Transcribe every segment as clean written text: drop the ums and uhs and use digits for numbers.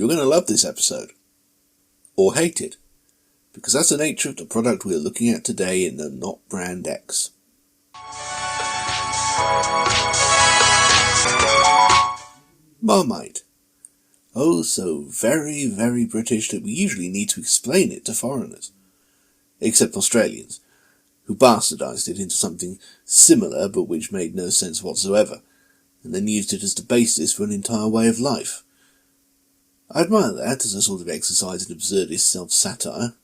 You're going to love this episode. Or hate it. Because that's the nature of the product we're looking at today in the Not Brand X. Marmite. Oh, so very, very British that we usually need to explain it to foreigners. Except Australians, who bastardised it into something similar but which made no sense whatsoever, and then used it as the basis for an entire way of life. I admire that as a sort of exercise in absurdist self-satire.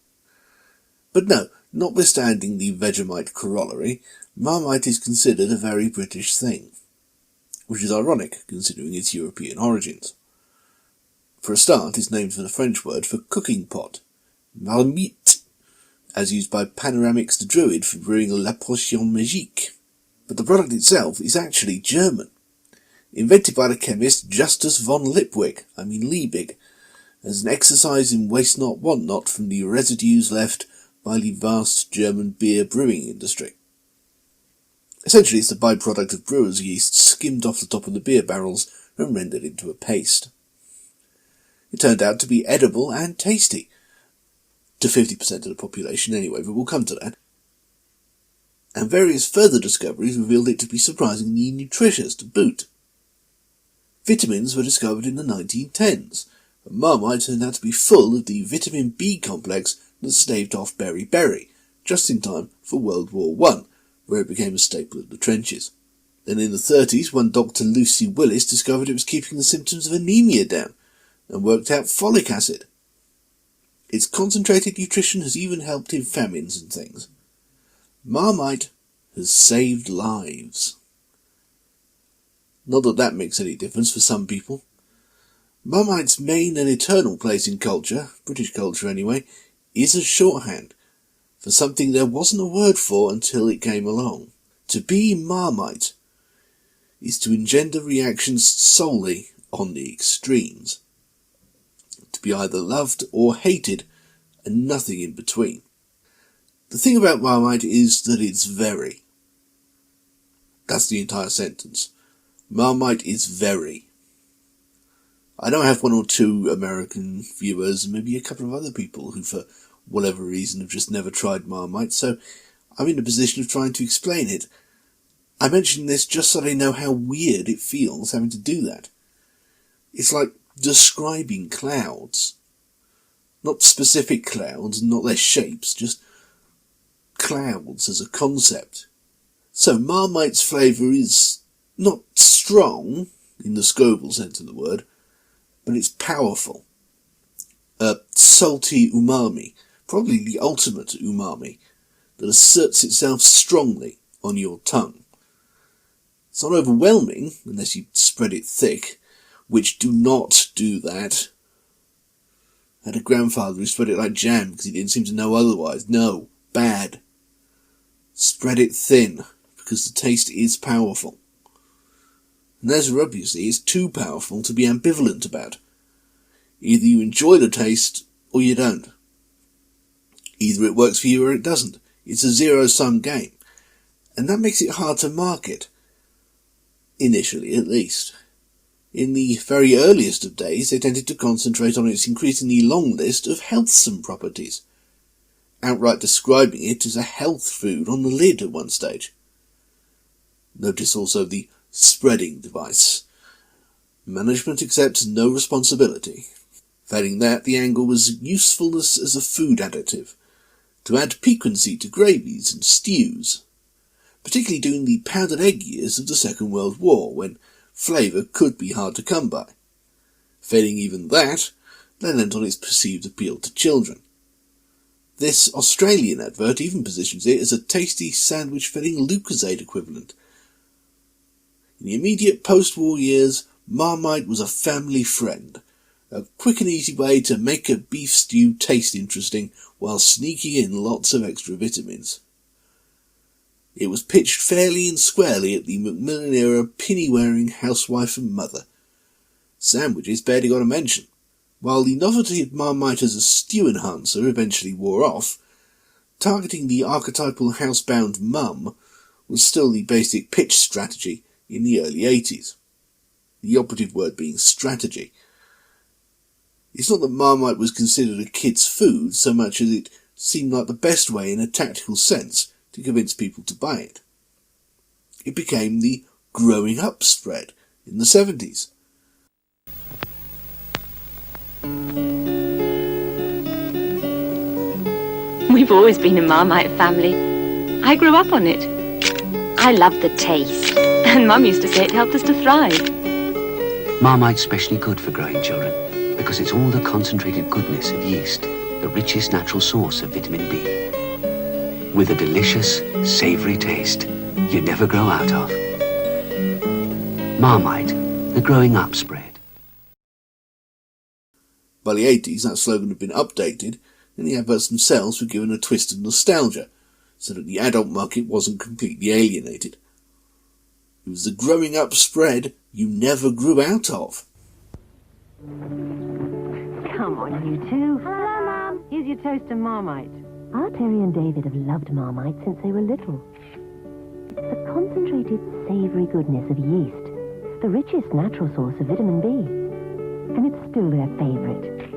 But no, notwithstanding the Vegemite corollary, Marmite is considered a very British thing, which is ironic considering its European origins. For a start, it's named for the French word for cooking pot, Marmite, as used by Panoramix the Druid for brewing La Potion Magique. But the product itself is actually German, invented by the chemist Justus von Liebig, as an exercise in waste not want not from the residues left by the vast German beer brewing industry. Essentially, it's the byproduct of brewer's yeast skimmed off the top of the beer barrels and rendered into a paste. It turned out to be edible and tasty. To 50% of the population anyway, but we'll come to that. And various further discoveries revealed it to be surprisingly nutritious to boot. Vitamins were discovered in the 1910s, and Marmite turned out to be full of the vitamin B complex that staved off beriberi, just in time for World War I, where it became a staple of the trenches. Then in the 30s, one Dr. Lucy Willis discovered it was keeping the symptoms of anemia down, and worked out folic acid. Its concentrated nutrition has even helped in famines and things. Marmite has saved lives. Not that that makes any difference for some people. Marmite's main and eternal place in culture, British culture anyway, is a shorthand for something there wasn't a word for until it came along. To be Marmite is to engender reactions solely on the extremes. To be either loved or hated, and nothing in between. The thing about Marmite is that it's very. That's the entire sentence. Marmite is very. I know I have one or two American viewers, and maybe a couple of other people who for whatever reason have just never tried Marmite, so I'm in a position of trying to explain it. I mention this just so they know how weird it feels having to do that. It's like describing clouds. Not specific clouds, not their shapes, just clouds as a concept. So Marmite's flavour is not strong, in the Scoville sense of the word, but it's powerful. A salty umami, probably the ultimate umami, that asserts itself strongly on your tongue. It's not overwhelming, unless you spread it thick, which do not do that. I had a grandfather who spread it like jam because he didn't seem to know otherwise. No, bad. Spread it thin, because the taste is powerful. And as obviously it's too powerful to be ambivalent about. Either you enjoy the taste, or you don't. Either it works for you or it doesn't. It's a zero-sum game. And that makes it hard to market. Initially, at least. In the very earliest of days, they tended to concentrate on its increasingly long list of healthsome properties, outright describing it as a health food on the lid at one stage. Notice also the spreading device. Management accepts no responsibility. Failing that, the angle was usefulness as a food additive, to add piquancy to gravies and stews, particularly during the powdered egg years of the Second World War, when flavour could be hard to come by. Failing even that, they lent on its perceived appeal to children. This Australian advert even positions it as a tasty sandwich-filling Lucozade equivalent. In the immediate post-war years, Marmite was a family friend, a quick and easy way to make a beef stew taste interesting while sneaking in lots of extra vitamins. It was pitched fairly and squarely at the Macmillan-era pinny-wearing housewife and mother. Sandwiches barely got a mention. While the novelty of Marmite as a stew enhancer eventually wore off, targeting the archetypal housebound mum was still the basic pitch strategy in the early 80s. The operative word being strategy. It's not that Marmite was considered a kid's food so much as it seemed like the best way in a tactical sense to convince people to buy it. It became the growing up spread in the 70s. We've always been a Marmite family. I grew up on it. I love the taste. And Mum used to say it helped us to thrive. Marmite's specially good for growing children because it's all the concentrated goodness of yeast, the richest natural source of vitamin B. With a delicious, savoury taste you never grow out of. Marmite, the growing up spread. By the 80s, that slogan had been updated, and the adverts themselves were given a twist of nostalgia, so that the adult market wasn't completely alienated. It was the growing up spread you never grew out of. Come on, you two. Hello, Mum. Here's your toast to Marmite. Our Terry and David have loved Marmite since they were little. It's the concentrated, savoury goodness of yeast, the richest natural source of vitamin B. And it's still their favourite.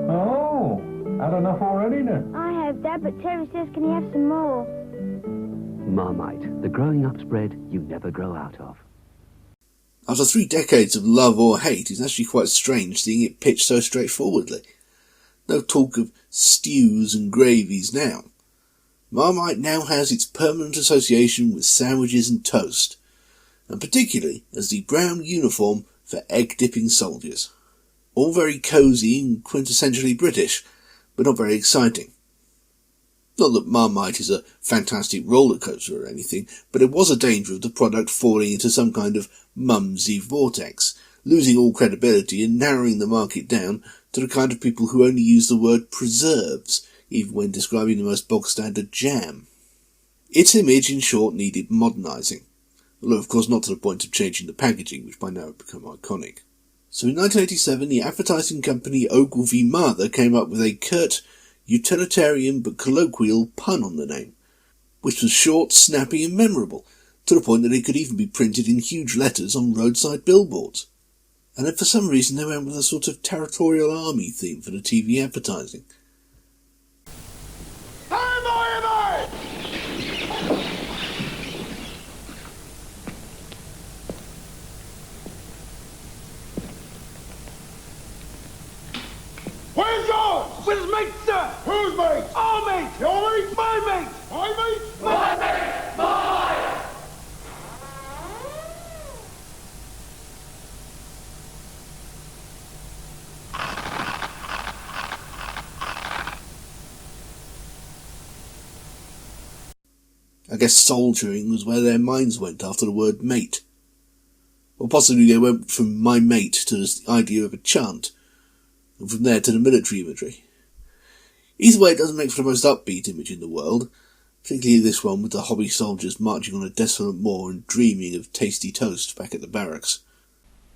Oh, had enough already then? I have, Dad, but Terry says can he have some more? Marmite, the growing up spread you never grow out of. After 3 decades of love or hate, it's actually quite strange seeing it pitched so straightforwardly. No talk of stews and gravies now. Marmite now has its permanent association with sandwiches and toast, and particularly as the brown uniform for egg-dipping soldiers. All very cosy and quintessentially British, but not very exciting. Not that Marmite is a fantastic roller coaster or anything, but it was a danger of the product falling into some kind of mumsy vortex, losing all credibility and narrowing the market down to the kind of people who only use the word preserves, even when describing the most bog-standard jam. Its image, in short, needed modernising, although of course not to the point of changing the packaging, which by now had become iconic. So in 1987, the advertising company Ogilvy Mather came up with a curt, utilitarian but colloquial pun on the name, which was short, snappy and memorable, to the point that it could even be printed in huge letters on roadside billboards. And then for some reason they went with a sort of territorial army theme for the TV advertising. Where's yours? With his mate, sir. Whose mate? Our mate. Your mate? My mate. My mate? My mate. My. I guess soldiering was where their minds went after the word mate. Or possibly they went from my mate to the idea of a chant, and from there to the military imagery. Either way, it doesn't make for the most upbeat image in the world, particularly this one with the hobby soldiers marching on a desolate moor and dreaming of tasty toast back at the barracks.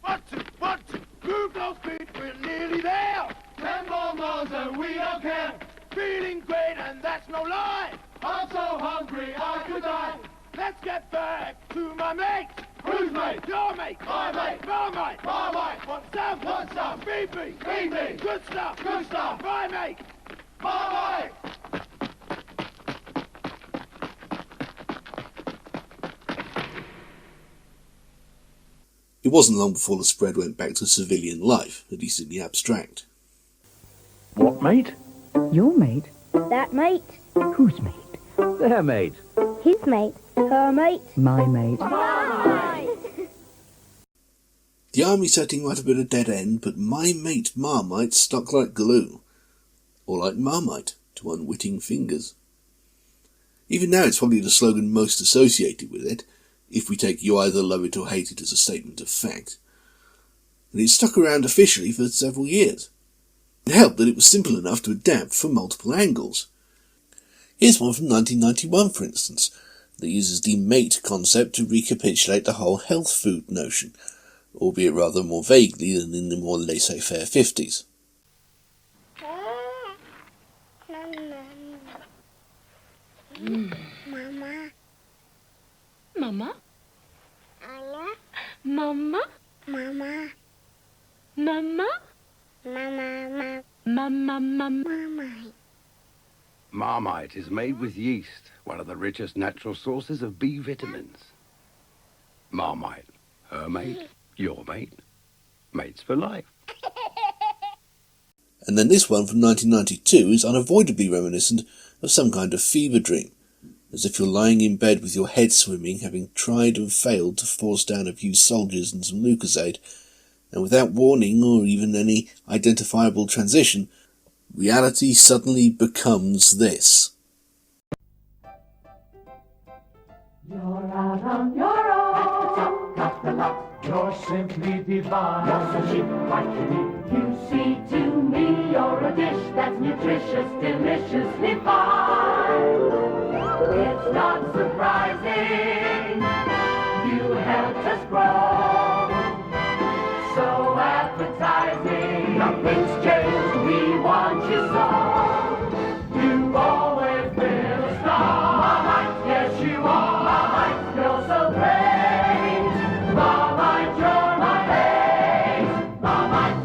1, 2, 1, 2. Move those feet, we're nearly there. 10 more miles and we don't care. Feeling great and that's no lie. I'm so hungry I could die. Let's get back to my mate. Whose mate? Your mate. My mate. Marmite. Marmite. Want some? Want some? Feed me. Feed me. Good stuff. Good stuff. My mate. Marmite. It wasn't long before the spread went back to civilian life, at least in the abstract. What mate? Your mate? That mate. Whose mate? Their mate. His mate. Her mate. My mate. The army setting might have been a dead end, but my mate Marmite stuck like glue. Or like Marmite to unwitting fingers. Even now it's probably the slogan most associated with it, if we take you either love it or hate it as a statement of fact. And it stuck around officially for several years. It helped that it was simple enough to adapt from multiple angles. Here's one from 1991, for instance, that uses the mate concept to recapitulate the whole health food notion, albeit rather more vaguely than in the more laissez-faire 50s. Mama. Mama? Anna. Mama? Mama. Mama? Mama. Marmite. Marmite is made with yeast, one of the richest natural sources of B vitamins. Marmite, her mate, your mate, mates for life. And then this one from 1992 is unavoidably reminiscent of some kind of fever dream, as if you're lying in bed with your head swimming, having tried and failed to force down a few soldiers and some Lucozade, and without warning or even any identifiable transition, reality suddenly becomes this. You're out on your own. Got the lot. You're simply divine. You're so chic, quite unique. You see, to me, you're a dish that's nutritious, deliciously fine. It's not surprising. You helped us grow. So appetizing. Nothing's changed. We want you so. You've always been a star. Marmite, yes you are. Marmite, you're so great. Marmite, you're my mate. Marmite.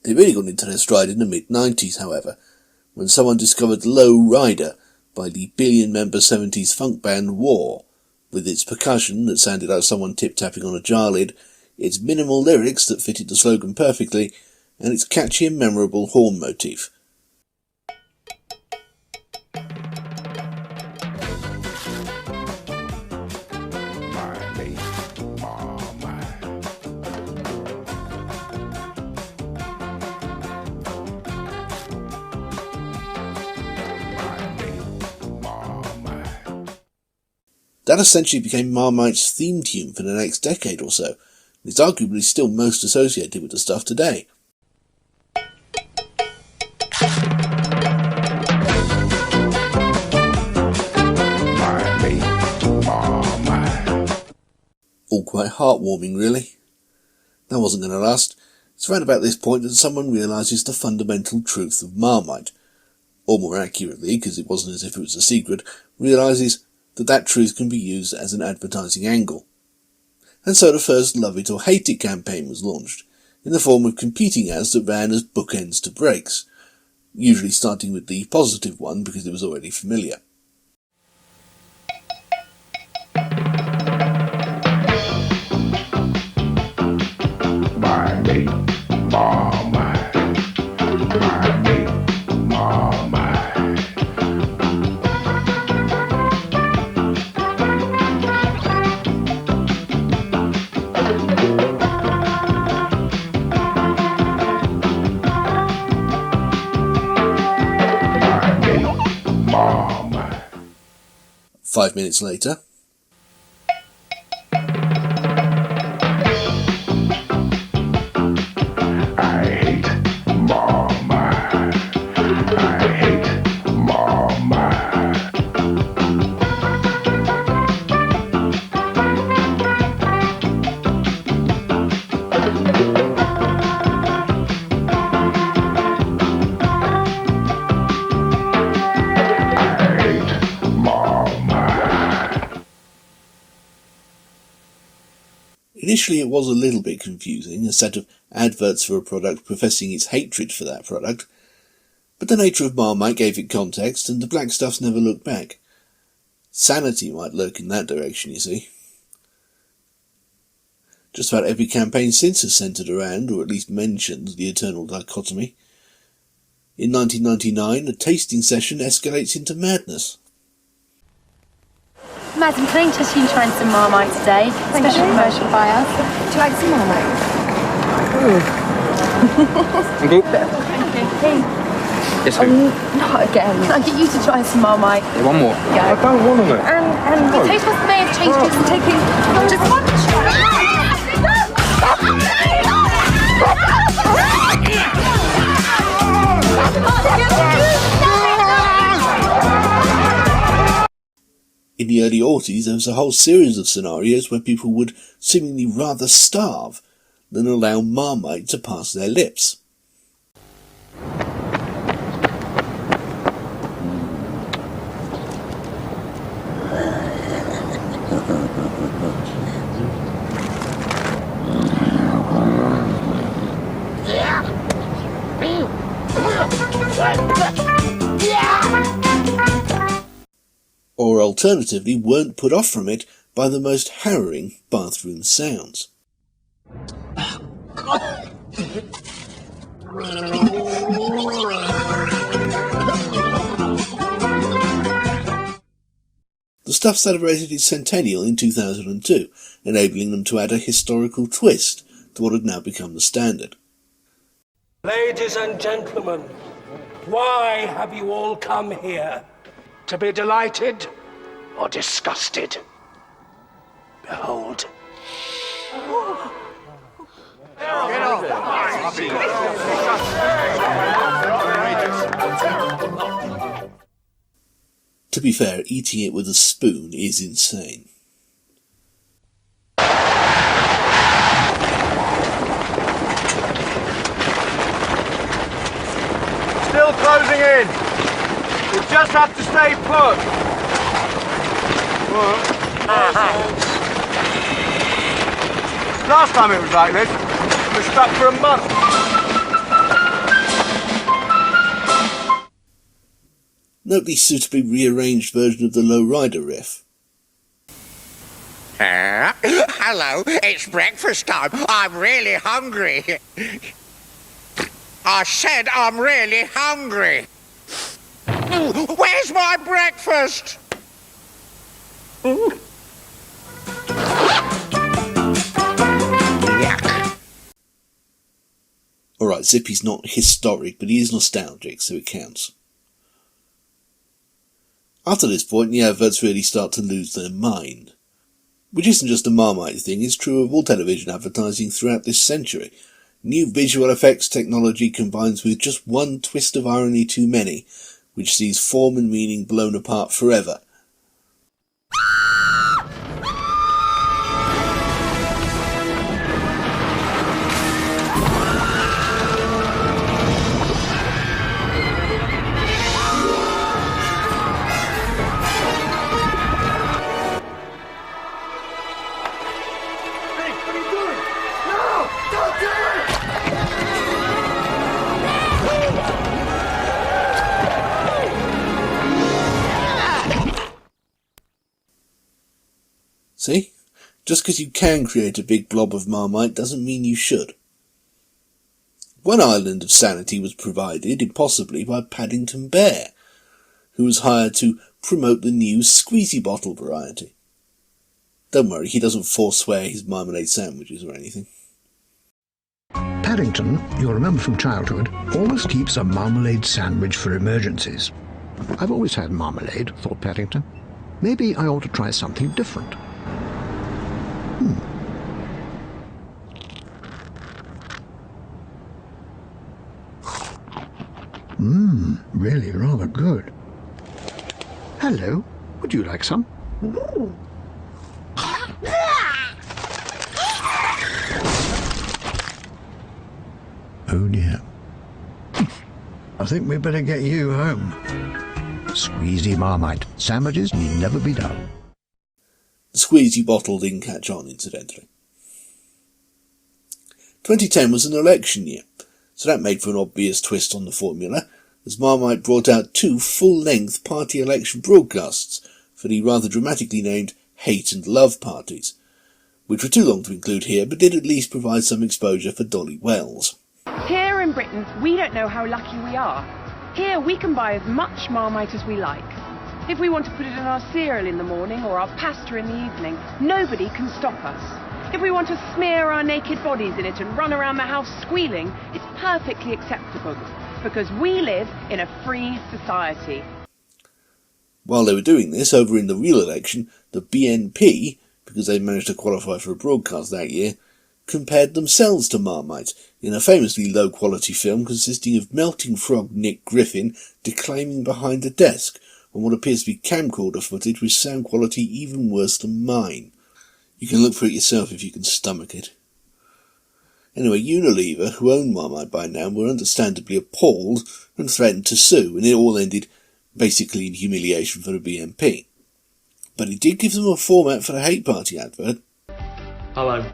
They really got into their stride in the mid-90s, however, when someone discovered Low Rider by the billion-member 70s funk band War, with its percussion that sounded like someone tip-tapping on a jar lid, its minimal lyrics that fitted the slogan perfectly, and its catchy and memorable horn motif. That essentially became Marmite's theme tune for the next decade or so. It's arguably still most associated with the stuff today. All quite heartwarming, really. That wasn't going to last. It's around about this point that someone realises the fundamental truth of Marmite. Or more accurately, because it wasn't as if it was a secret, realises that truth can be used as an advertising angle. And so the first Love It or Hate It campaign was launched, in the form of competing ads that ran as bookends to breaks, usually starting with the positive one because it was already familiar. My mate, Marmite. My mate, Marmite. 5 minutes later, I hate Marmite. I hate Marmite. 'Initially it was a little bit confusing, a set of adverts for a product professing its hatred for that product, but the nature of Marmite gave it context, and the black stuffs never looked back. Sanity might lurk in that direction, you see. Just about every campaign since has centred around, or at least mentioned, the eternal dichotomy. In 1999, a tasting session escalates into madness. Madam, can I interest you in trying some Marmite today? Special promotion by us. Would you like some Marmite? Thank you. Yes, Not again. Can I get you to try some Marmite? one more. Yeah. I don't want to. And the taste buds may have changed just taking just one In the early '80s, there was a whole series of scenarios where people would seemingly rather starve than allow Marmite to pass their lips. or alternatively weren't put off from it by the most harrowing bathroom sounds. The stuff celebrated its centennial in 2002, enabling them to add a historical twist to what had now become the standard. Ladies and gentlemen, why have you all come here? To be delighted or disgusted? Behold. To be fair, eating it with a spoon is insane. Still closing in. You just have to stay put. Last time it was like this, we were stuck for a month. Note the suitably rearranged version of the lowrider riff. Hello, it's breakfast time. I'm really hungry. I said I'm really hungry. Where's my breakfast? Alright, Zippy's not historic, but he is nostalgic, so it counts. After this point, the adverts really start to lose their mind. Which isn't just a Marmite thing, it's true of all television advertising throughout this century. New visual effects technology combines with just one twist of irony too many, which sees form and meaning blown apart forever. See? Just because you can create a big blob of Marmite doesn't mean you should. One island of sanity was provided, impossibly, by Paddington Bear, who was hired to promote the new squeezy bottle variety. Don't worry, he doesn't forswear his marmalade sandwiches or anything. Paddington, you'll remember from childhood, always keeps a marmalade sandwich for emergencies. I've always had marmalade, thought Paddington. Maybe I ought to try something different. Really rather good. Hello, would you like some? Oh dear. I think we'd better get you home. Squeezy Marmite. Sandwiches need never be done. The squeezy bottle didn't catch on, incidentally. 2010 was an election year, so that made for an obvious twist on the formula, as Marmite brought out 2 full-length party election broadcasts for the rather dramatically named Hate and Love parties, which were too long to include here, but did at least provide some exposure for Dolly Wells. Here in Britain, we don't know how lucky we are. Here we can buy as much Marmite as we like. If we want to put it in our cereal in the morning or our pasta in the evening, nobody can stop us. If we want to smear our naked bodies in it and run around the house squealing, it's perfectly acceptable, because we live in a free society. While they were doing this, over in the real election, the BNP, because they managed to qualify for a broadcast that year, compared themselves to Marmite in a famously low-quality film consisting of melting frog Nick Griffin declaiming behind a desk on what appears to be camcorder footage with sound quality even worse than mine. You can look for it yourself if you can stomach it. Anyway, Unilever, who owned Marmite by now, were understandably appalled and threatened to sue, and it all ended basically in humiliation for the BNP. But it did give them a format for the Hate Party advert. Hello,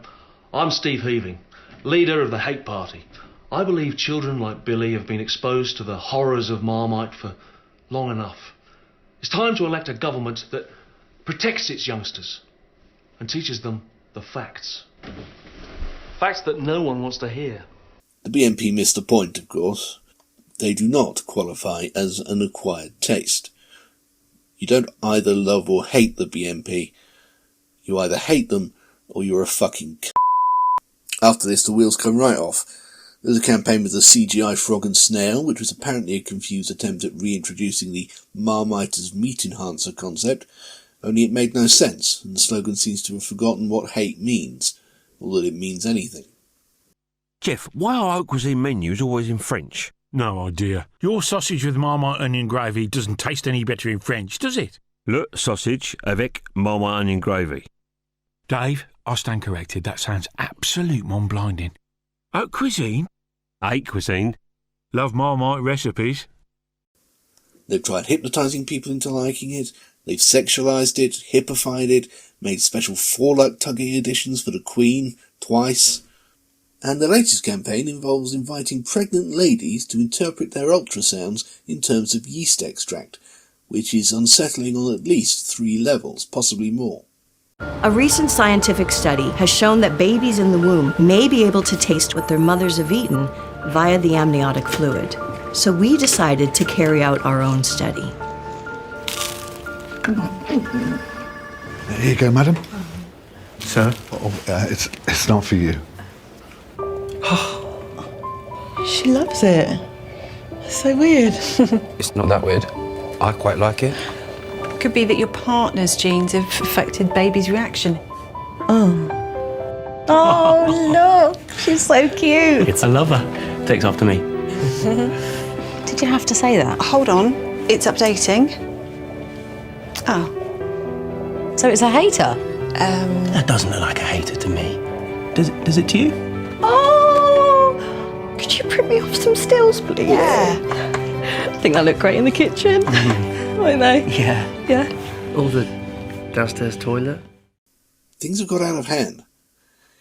I'm Steve Heaving, leader of the Hate Party. I believe children like Billy have been exposed to the horrors of Marmite for long enough. It's time to elect a government that protects its youngsters and teaches them the facts. Facts that no one wants to hear. The BNP missed the point, of course. They do not qualify as an acquired taste. You don't either love or hate the BNP. You either hate them or you're a fucking c***. After this, the wheels come right off. There's a campaign with the CGI frog and snail, which was apparently a confused attempt at reintroducing the Marmite as meat enhancer concept, only it made no sense, and the slogan seems to have forgotten what hate means, or that it means anything. Jeff, why are haute cuisine menus always in French? No idea. Your sausage with Marmite onion gravy doesn't taste any better in French, does it? Le sausage avec Marmite onion gravy. Dave, I stand corrected. That sounds absolute mind-blinding. Haute cuisine? Haute cuisine. Love Marmite recipes. They've tried hypnotising people into liking it, they've sexualised it, hippified it, made special forelock-tugging editions for the Queen, twice. And the latest campaign involves inviting pregnant ladies to interpret their ultrasounds in terms of yeast extract, which is unsettling on at least 3 levels, possibly more. A recent scientific study has shown that babies in the womb may be able to taste what their mothers have eaten via the amniotic fluid. So we decided to carry out our own study. Here you go, madam. Sir? Oh, it's not for you. She loves it. It's so weird. It's not that weird. I quite like it. Could be that your partner's genes have affected baby's reaction. Oh. Oh, look. She's so cute. I love her. Takes after me. Did you have to say that? Hold on. It's updating. Oh. So it's a hater? That doesn't look like a hater to me. Does it to you? Oh! Could you print me off some stills, please? Yeah. I think that looked great in the kitchen. Won't they? Yeah. Yeah. Or the downstairs toilet. Things have got out of hand.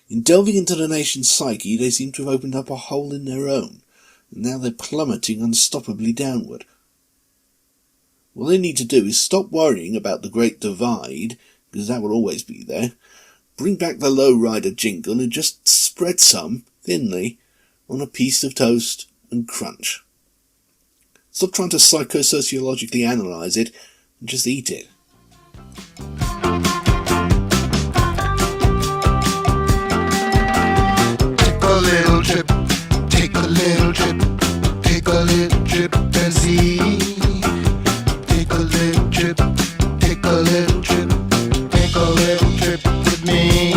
In delving into the nation's psyche, they seem to have opened up a hole in their own, and now they're plummeting unstoppably downward. What they need to do is stop worrying about the Great Divide, because that will always be there, bring back the lowrider jingle and just spread some, thinly, on a piece of toast and crunch. Stop trying to psychosociologically analyse it and just eat it. Take a little trip, take a little trip, take a little trip and see. Take a little trip, take a little trip, take a little trip with me.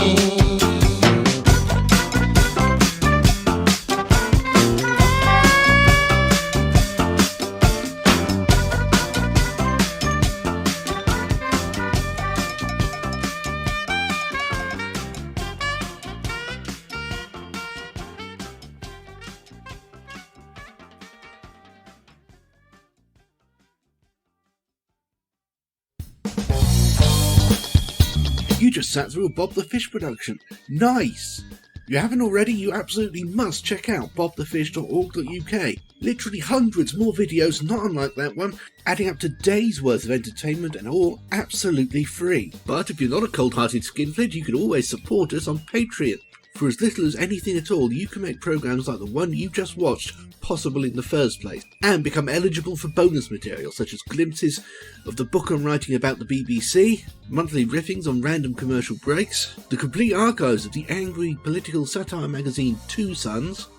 You just sat through a Bob the Fish production. Nice! If you haven't already, you absolutely must check out bobthefish.org.uk. Literally hundreds more videos not unlike that one, adding up to days worth of entertainment and all absolutely free. But if you're not a cold-hearted skinflint, you can always support us on Patreon. For as little as anything at all, you can make programs like the one you just watched possible in the first place, and become eligible for bonus material such as glimpses of the book I'm writing about the BBC, monthly riffings on random commercial breaks, the complete archives of the angry political satire magazine Two Sons,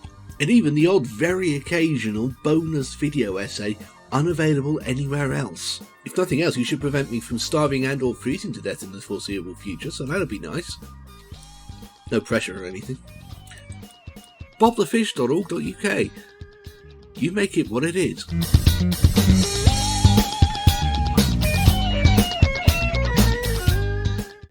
and even the odd very occasional bonus video essay unavailable anywhere else. If nothing else, you should prevent me from starving and or freezing to death in the foreseeable future, so that'd be nice. No pressure or anything. bobthefish.org.uk. You make it what it is.